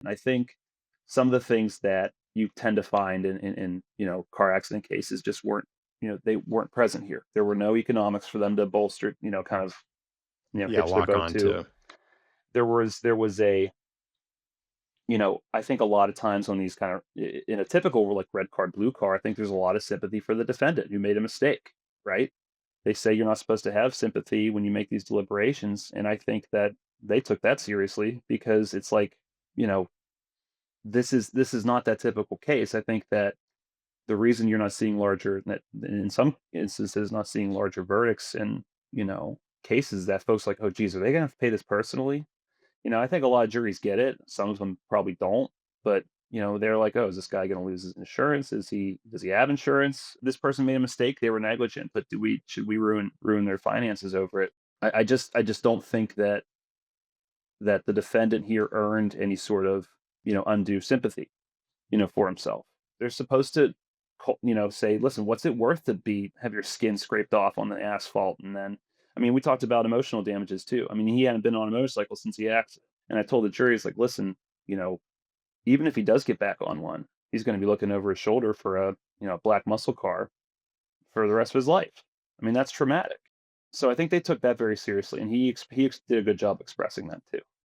And I think some of the things that you tend to find in car accident cases just weren't, they weren't present here. There were no economics for them to bolster, kind of, Yeah, hitch their lock boat on to. to. There was a, I think a lot of times when these kind of in a typical like red card, blue car, I think there's a lot of sympathy for the defendant who made a mistake, right? They say you're not supposed to have sympathy when you make these deliberations, and I think that they took that seriously because it's like, you know, this is not that typical case. I think that the reason you're not seeing larger that in some instances not seeing larger verdicts in, cases that folks like, "Oh, geez, are they gonna have to pay this personally?" I think a lot of juries get it. Some of them probably don't, but they're like, "Oh, is this guy going to lose his insurance? Does he have insurance? This person made a mistake. They were negligent, but do we should we ruin their finances over it?" I just don't think that the defendant here earned any sort of undue sympathy for himself. They're supposed to say, "Listen, what's it worth to be have your skin scraped off on the asphalt?" And then, I mean, we talked about emotional damages too. I mean, he hadn't been on a motorcycle since he accident. And I told the jury, it's like, listen, you know, even if he does get back on one, he's going to be looking over his shoulder for a, black muscle car for the rest of his life. I mean, that's traumatic. So I think they took that very seriously, and he did a good job expressing that too.